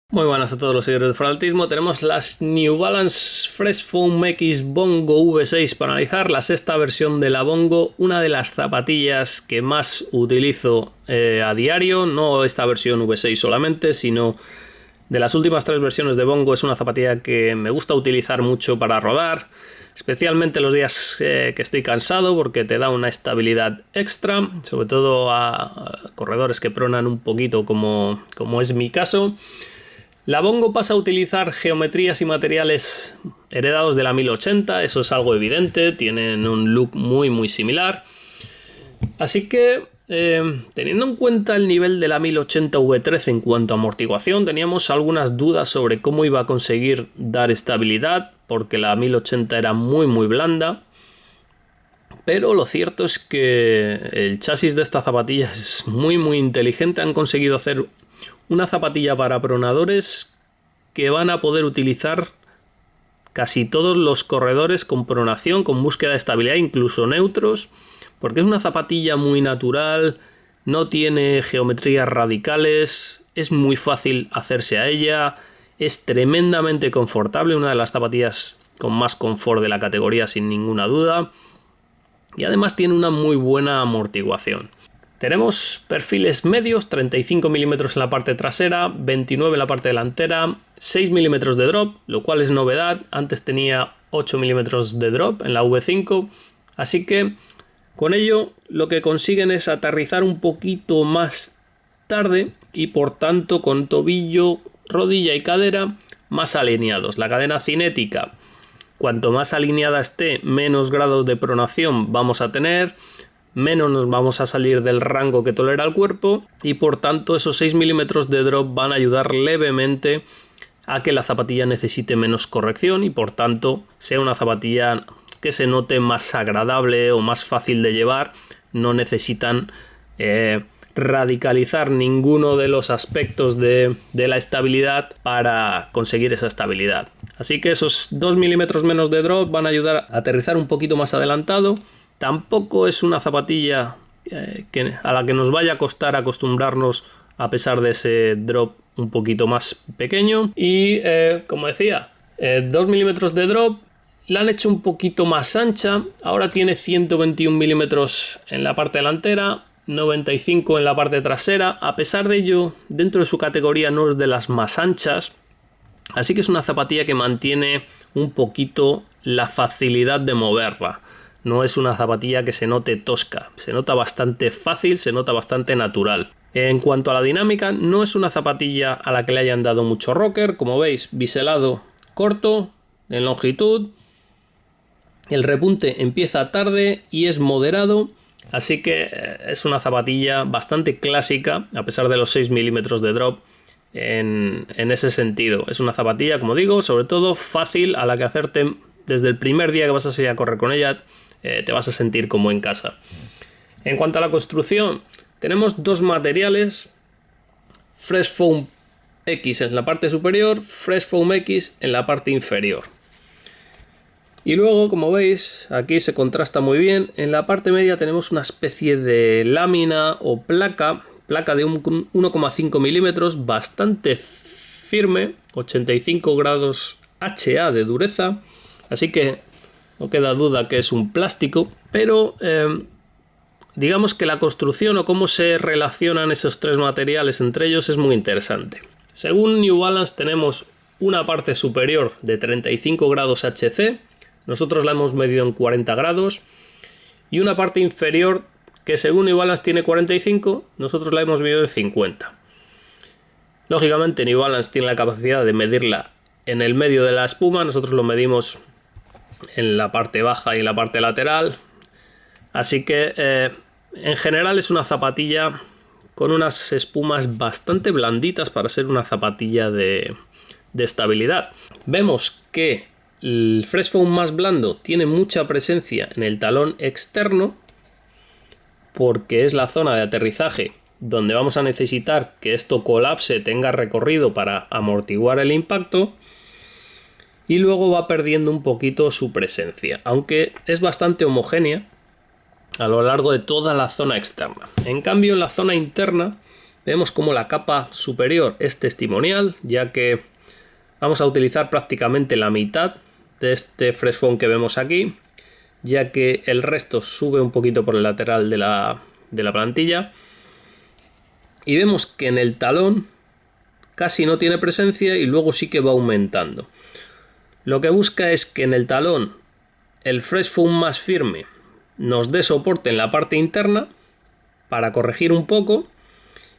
Muy buenas a todos los seguidores de Fanatismo. Tenemos las New Balance Fresh Foam X Bongo V6 para analizar, la sexta versión de la Bongo, una de las zapatillas que más utilizo a diario, no esta versión V6 solamente, sino de las últimas tres versiones de Bongo. Es una zapatilla que me gusta utilizar mucho para rodar, especialmente los días que estoy cansado, porque te da una estabilidad extra, sobre todo a corredores que pronan un poquito como es mi caso. La Bongo pasa a utilizar geometrías y materiales heredados de la 1080, eso es algo evidente, tienen un look muy similar. Así que, teniendo en cuenta el nivel de la 1080 V13 en cuanto a amortiguación, teníamos algunas dudas sobre cómo iba a conseguir dar estabilidad, porque la 1080 era muy blanda. Pero lo cierto es que el chasis de esta zapatilla es muy inteligente, han conseguido hacer una zapatilla para pronadores que van a poder utilizar casi todos los corredores con pronación, con búsqueda de estabilidad, incluso neutros, porque es una zapatilla muy natural, no tiene geometrías radicales, es muy fácil hacerse a ella, es tremendamente confortable, una de las zapatillas con más confort de la categoría sin ninguna duda, y además tiene una muy buena amortiguación. Tenemos perfiles medios, 35 milímetros en la parte trasera, 29 en la parte delantera, 6 milímetros de drop, lo cual es novedad. Antes tenía 8 milímetros de drop en la V5, así que con ello lo que consiguen es aterrizar un poquito más tarde y por tanto con tobillo, rodilla y cadera más alineados. La cadena cinética, cuanto más alineada esté, menos grados de pronación vamos a tener, menos nos vamos a salir del rango que tolera el cuerpo y por tanto esos 6 milímetros de drop van a ayudar levemente a que la zapatilla necesite menos corrección y por tanto sea una zapatilla que se note más agradable o más fácil de llevar. No necesitan radicalizar ninguno de los aspectos de la estabilidad para conseguir esa estabilidad. Así que esos 2 milímetros menos de drop van a ayudar a aterrizar un poquito más adelantado. Tampoco es una zapatilla a la que nos vaya a costar acostumbrarnos a pesar de ese drop un poquito más pequeño. Y como decía, 2 milímetros de drop, la han hecho un poquito más ancha. Ahora tiene 121 milímetros en la parte delantera, 95 en la parte trasera. A pesar de ello, dentro de su categoría no es de las más anchas. Así que es una zapatilla que mantiene un poquito la facilidad de moverla. No es una zapatilla que se note tosca, se nota bastante fácil, se nota bastante natural. En cuanto a la dinámica, no es una zapatilla a la que le hayan dado mucho rocker. Como veis, biselado corto, en longitud. El repunte empieza tarde y es moderado, así que es una zapatilla bastante clásica, a pesar de los 6 milímetros de drop en ese sentido. Es una zapatilla, como digo, sobre todo fácil, a la que hacerte desde el primer día que vas a salir a correr con ella, te vas a sentir como en casa. En cuanto a la construcción, tenemos dos materiales: Fresh Foam X en la parte superior, Fresh Foam X en la parte inferior. Y luego, como veis, aquí se contrasta muy bien. En la parte media tenemos una especie de lámina o placa de 1,5 milímetros, bastante firme, 85 grados HA de dureza, así que no queda duda que es un plástico, pero digamos que la construcción o cómo se relacionan esos tres materiales entre ellos es muy interesante. Según New Balance tenemos una parte superior de 35 grados HC, nosotros la hemos medido en 40 grados, y una parte inferior que según New Balance tiene 45, nosotros la hemos medido en 50. Lógicamente New Balance tiene la capacidad de medirla en el medio de la espuma, nosotros lo medimos en la parte baja y en la parte lateral, así que en general es una zapatilla con unas espumas bastante blanditas para ser una zapatilla de estabilidad. Vemos que el Fresh Foam más blando tiene mucha presencia en el talón externo, porque es la zona de aterrizaje donde vamos a necesitar que esto colapse, tenga recorrido para amortiguar el impacto, y luego va perdiendo un poquito su presencia, aunque es bastante homogénea a lo largo de toda la zona externa. En cambio, en la zona interna vemos como la capa superior es testimonial, ya que vamos a utilizar prácticamente la mitad de este fresh foam que vemos aquí, ya que el resto sube un poquito por el lateral de la plantilla. Y vemos que en el talón casi no tiene presencia y luego sí que va aumentando. Lo que busca es que en el talón el fresh foam más firme nos dé soporte en la parte interna para corregir un poco,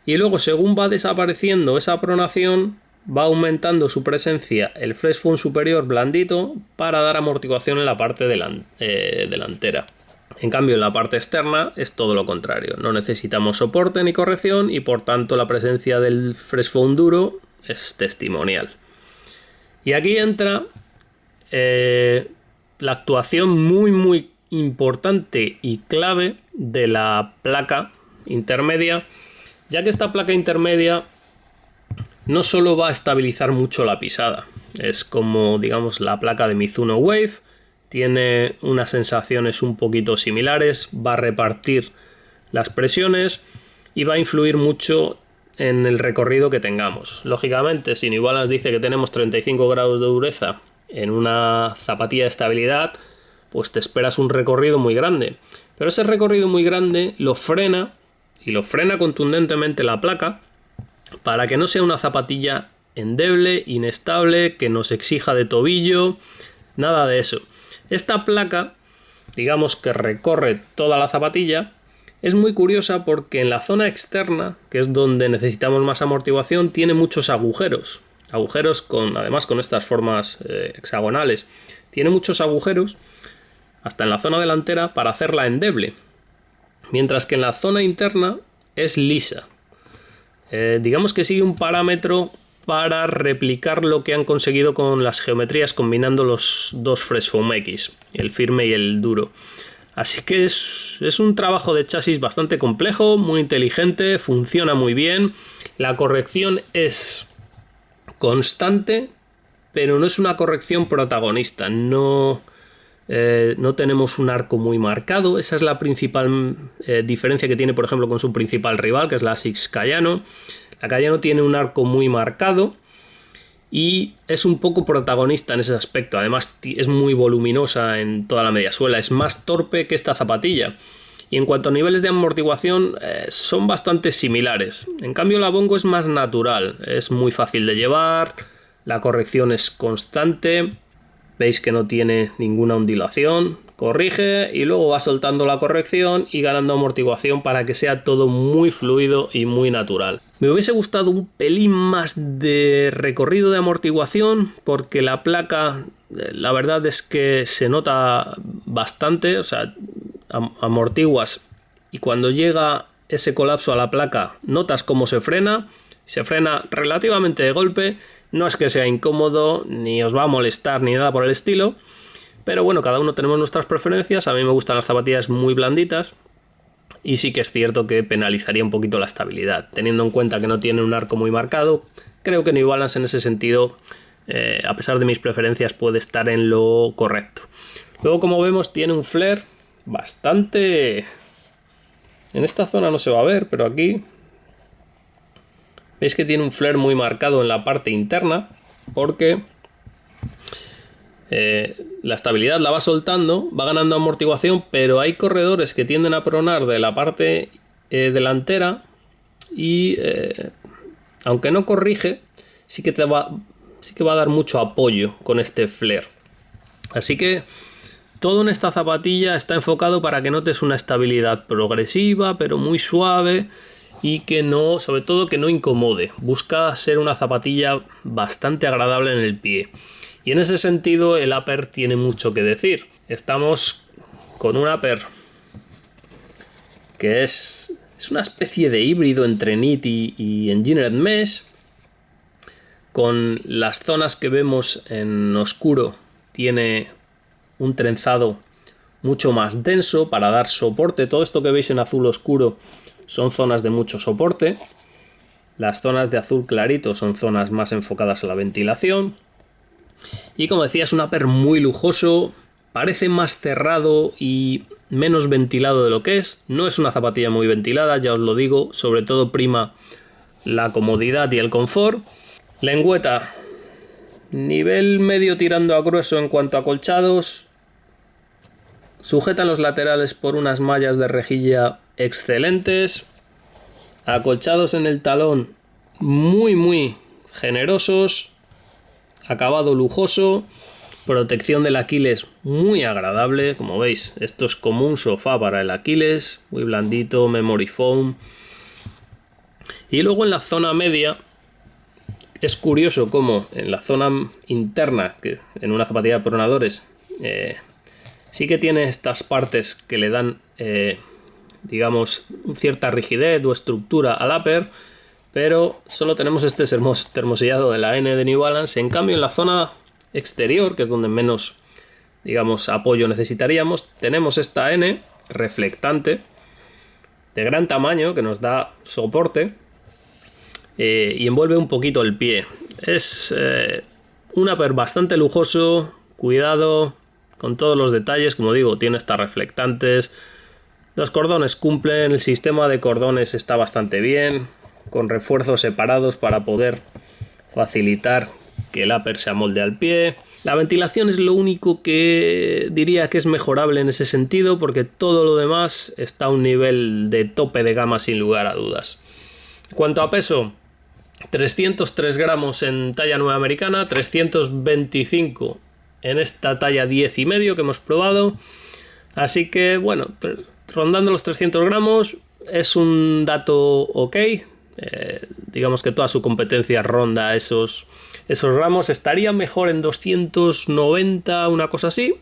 y luego según va desapareciendo esa pronación va aumentando su presencia el fresh foam superior blandito para dar amortiguación en la parte delantera. En cambio, en la parte externa es todo lo contrario. No necesitamos soporte ni corrección y por tanto la presencia del fresh foam duro es testimonial. Y aquí entra la actuación muy importante y clave de la placa intermedia, ya que esta placa intermedia no solo va a estabilizar mucho la pisada, es como, digamos, la placa de Mizuno Wave. Tiene unas sensaciones un poquito similares, va a repartir las presiones y va a influir mucho en el recorrido que tengamos. Lógicamente, si New Balance dice que tenemos 35 grados de dureza en una zapatilla de estabilidad, pues te esperas un recorrido muy grande. Pero ese recorrido muy grande lo frena, y lo frena contundentemente la placa, para que no sea una zapatilla endeble, inestable, que nos exija de tobillo, nada de eso. Esta placa, digamos que recorre toda la zapatilla, es muy curiosa porque en la zona externa, que es donde necesitamos más amortiguación, tiene muchos agujeros. Agujeros además con estas formas hexagonales. Tiene muchos agujeros, hasta en la zona delantera, para hacerla endeble. Mientras que en la zona interna es lisa. Digamos que sigue un parámetro para replicar lo que han conseguido con las geometrías combinando los dos Fresh Foam X, el firme y el duro. Así que es un trabajo de chasis bastante complejo, muy inteligente, funciona muy bien. La corrección es constante, pero no es una corrección protagonista. No tenemos un arco muy marcado. Esa es la principal diferencia que tiene, por ejemplo, con su principal rival, que es la ASICS Kayano. La Kayano tiene un arco muy marcado y es un poco protagonista en ese aspecto. Además es muy voluminosa en toda la mediasuela, es más torpe que esta zapatilla. Y en cuanto a niveles de amortiguación son bastante similares. En cambio la Bongo es más natural, es muy fácil de llevar, la corrección es constante, veis que no tiene ninguna ondulación. Corrige y luego va soltando la corrección y ganando amortiguación para que sea todo muy fluido y muy natural. Me hubiese gustado un pelín más de recorrido de amortiguación porque la placa, la verdad es que se nota bastante, o sea, amortiguas y cuando llega ese colapso a la placa notas cómo se frena relativamente de golpe. No es que sea incómodo ni os va a molestar ni nada por el estilo. Pero bueno, cada uno tenemos nuestras preferencias. A mí me gustan las zapatillas muy blanditas. Y sí que es cierto que penalizaría un poquito la estabilidad. Teniendo en cuenta que no tiene un arco muy marcado, creo que New Balance en ese sentido, a pesar de mis preferencias, puede estar en lo correcto. Luego, como vemos, tiene un flare bastante... En esta zona no se va a ver, pero aquí... Veis que tiene un flare muy marcado en la parte interna porque... la estabilidad la va soltando, va ganando amortiguación, pero hay corredores que tienden a pronar de la parte delantera y aunque no corrige, sí que va a dar mucho apoyo con este flare. Así que todo en esta zapatilla está enfocado para que notes una estabilidad progresiva, pero muy suave y que no, sobre todo que no incomode. Busca ser una zapatilla bastante agradable en el pie. Y en ese sentido el upper tiene mucho que decir. Estamos con un upper que es una especie de híbrido entre knit y engineered mesh. Con las zonas que vemos en oscuro tiene un trenzado mucho más denso para dar soporte. Todo esto que veis en azul oscuro son zonas de mucho soporte. Las zonas de azul clarito son zonas más enfocadas a la ventilación. Y como decía, es un upper muy lujoso, parece más cerrado y menos ventilado de lo que es. No es una zapatilla muy ventilada, ya os lo digo, sobre todo prima la comodidad y el confort. Lengüeta, nivel medio tirando a grueso en cuanto a acolchados. Sujetan los laterales por unas mallas de rejilla excelentes. Acolchados en el talón muy generosos. Acabado lujoso. Protección del Aquiles muy agradable. Como veis, esto es como un sofá para el Aquiles. Muy blandito, memory foam. Y luego en la zona media es curioso cómo en la zona interna, que en una zapatilla de pronadores, sí que tiene estas partes que le dan, digamos, cierta rigidez o estructura al upper, pero solo tenemos este termosellado de la N de New Balance. En cambio, en la zona exterior, que es donde menos, digamos, apoyo necesitaríamos, tenemos esta N reflectante de gran tamaño que nos da soporte y envuelve un poquito el pie. Es un upper bastante lujoso, cuidado con todos los detalles. Como digo, tiene estas reflectantes, los cordones cumplen, el sistema de cordones está bastante bien, con refuerzos separados para poder facilitar que el upper se amolde al pie. La ventilación es lo único que diría que es mejorable en ese sentido, porque todo lo demás está a un nivel de tope de gama sin lugar a dudas. En cuanto a peso, 303 gramos en talla nueva americana, 325 en esta talla 10,5 que hemos probado. Así que bueno, rondando los 300 gramos es un dato ok. Digamos que toda su competencia ronda esos gramos. Estaría mejor en 290, una cosa así,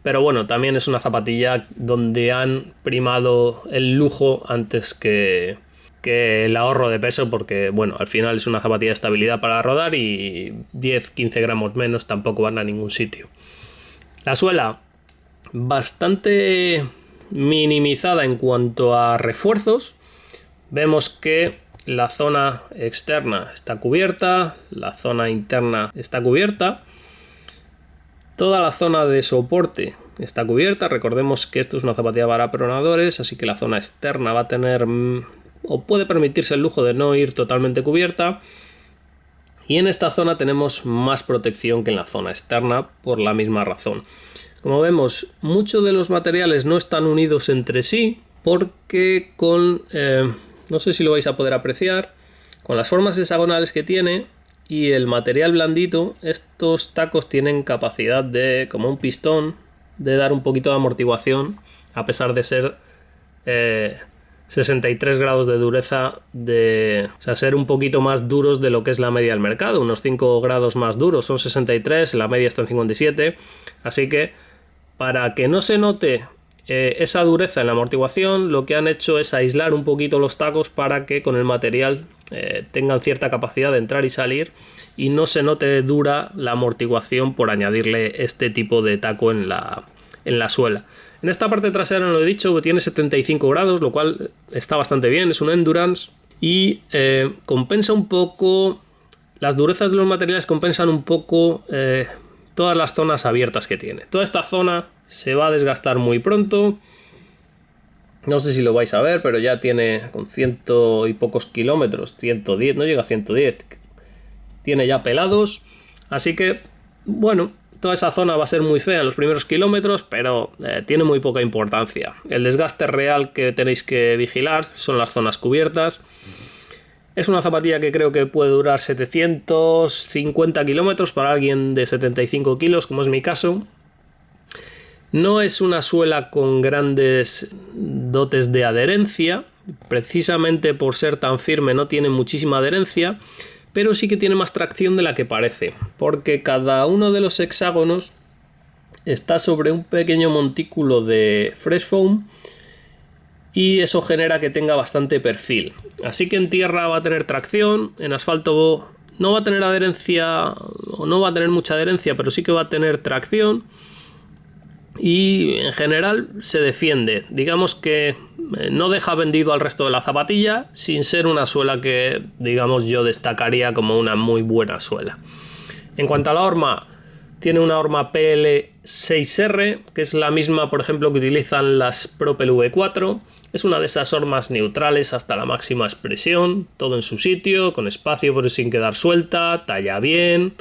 pero bueno, también es una zapatilla donde han primado el lujo antes que el ahorro de peso, porque bueno, al final es una zapatilla de estabilidad para rodar y 10-15 gramos menos tampoco van a ningún sitio. La suela bastante minimizada en cuanto a refuerzos. Vemos que la zona externa está cubierta, la zona interna está cubierta, toda la zona de soporte está cubierta. Recordemos que esto es una zapatilla para pronadores, así que la zona externa va a tener o puede permitirse el lujo de no ir totalmente cubierta. Y en esta zona tenemos más protección que en la zona externa por la misma razón. Como vemos, muchos de los materiales no están unidos entre sí porque con... no sé si lo vais a poder apreciar, con las formas hexagonales que tiene y el material blandito, estos tacos tienen capacidad de, como un pistón, de dar un poquito de amortiguación, a pesar de ser 63 grados de dureza, o sea, ser un poquito más duros de lo que es la media del mercado, unos 5 grados más duros, son 63, la media está en 57, así que para que no se note esa dureza en la amortiguación, lo que han hecho es aislar un poquito los tacos para que con el material tengan cierta capacidad de entrar y salir y no se note dura la amortiguación por añadirle este tipo de taco en la suela. En esta parte trasera, no lo he dicho, tiene 75 grados, lo cual está bastante bien, es un endurance y compensa un poco, las durezas de los materiales compensan un poco todas las zonas abiertas que tiene. Toda esta zona se va a desgastar muy pronto. No sé si lo vais a ver, pero ya tiene con 100 y pocos kilómetros, 110, no llega a 110. Tiene ya pelados. Así que, bueno, toda esa zona va a ser muy fea en los primeros kilómetros, pero tiene muy poca importancia. El desgaste real que tenéis que vigilar son las zonas cubiertas. Es una zapatilla que creo que puede durar 750 kilómetros para alguien de 75 kilos, como es mi caso. No es una suela con grandes dotes de adherencia, precisamente por ser tan firme no tiene muchísima adherencia, pero sí que tiene más tracción de la que parece, porque cada uno de los hexágonos está sobre un pequeño montículo de fresh foam y eso genera que tenga bastante perfil. Así que en tierra va a tener tracción, en asfalto no va a tener adherencia o no va a tener mucha adherencia, pero sí que va a tener tracción. Y en general se defiende, digamos que no deja vendido al resto de la zapatilla sin ser una suela que, digamos, yo destacaría como una muy buena suela. En cuanto a la horma, tiene una horma PL6R, que es la misma, por ejemplo, que utilizan las Propel V4. Es una de esas hormas neutrales hasta la máxima expresión, todo en su sitio, con espacio pero sin quedar suelta, talla bien,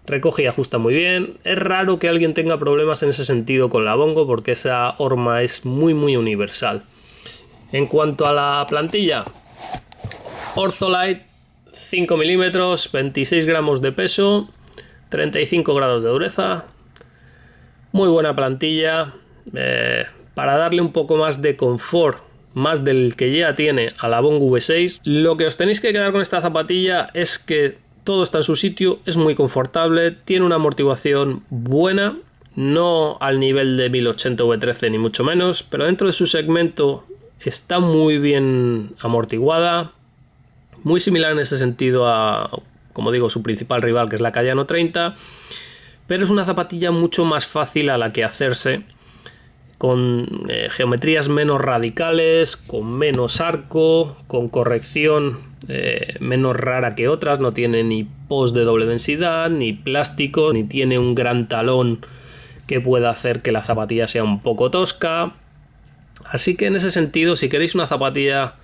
recoge y ajusta muy bien. Es raro que alguien tenga problemas en ese sentido con la Bongo porque esa horma es muy universal. En cuanto a la plantilla, Ortholite 5 milímetros, 26 gramos de peso, 35 grados de dureza. Muy buena plantilla, para darle un poco más de confort, más del que ya tiene a la Bongo V6. Lo que os tenéis que quedar con esta zapatilla es que todo está en su sitio, es muy confortable, tiene una amortiguación buena, no al nivel de 1080 V13 ni mucho menos, pero dentro de su segmento está muy bien amortiguada, muy similar en ese sentido a, como digo, su principal rival, que es la Kayano 30, pero es una zapatilla mucho más fácil a la que hacerse, con geometrías menos radicales, con menos arco, con corrección menos rara que otras, no tiene ni post de doble densidad, ni plástico, ni tiene un gran talón que pueda hacer que la zapatilla sea un poco tosca. Así que en ese sentido, si queréis una zapatilla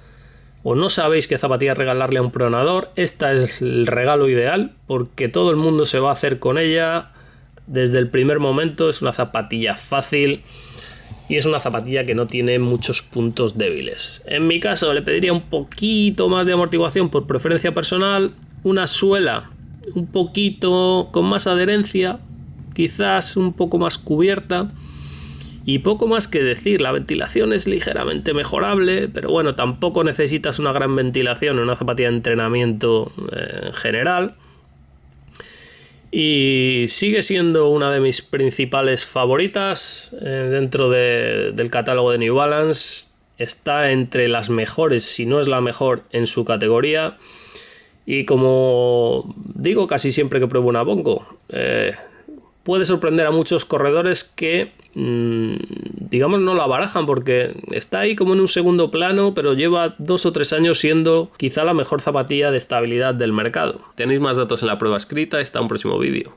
o no sabéis qué zapatilla regalarle a un pronador, esta es el regalo ideal, porque todo el mundo se va a hacer con ella desde el primer momento. Es una zapatilla fácil y es una zapatilla que no tiene muchos puntos débiles. En mi caso le pediría un poquito más de amortiguación por preferencia personal, una suela un poquito con más adherencia, quizás un poco más cubierta, y poco más que decir. La ventilación es ligeramente mejorable, pero bueno, tampoco necesitas una gran ventilación en una zapatilla de entrenamiento en general. Y sigue siendo una de mis principales favoritas dentro del catálogo de New Balance. Está entre las mejores, si no es la mejor en su categoría. Y como digo casi siempre que pruebo una Bongo, puede sorprender a muchos corredores que, digamos, no la barajan porque está ahí como en un segundo plano, pero lleva 2 o 3 años siendo quizá la mejor zapatilla de estabilidad del mercado. Tenéis más datos en la prueba escrita, está un próximo vídeo.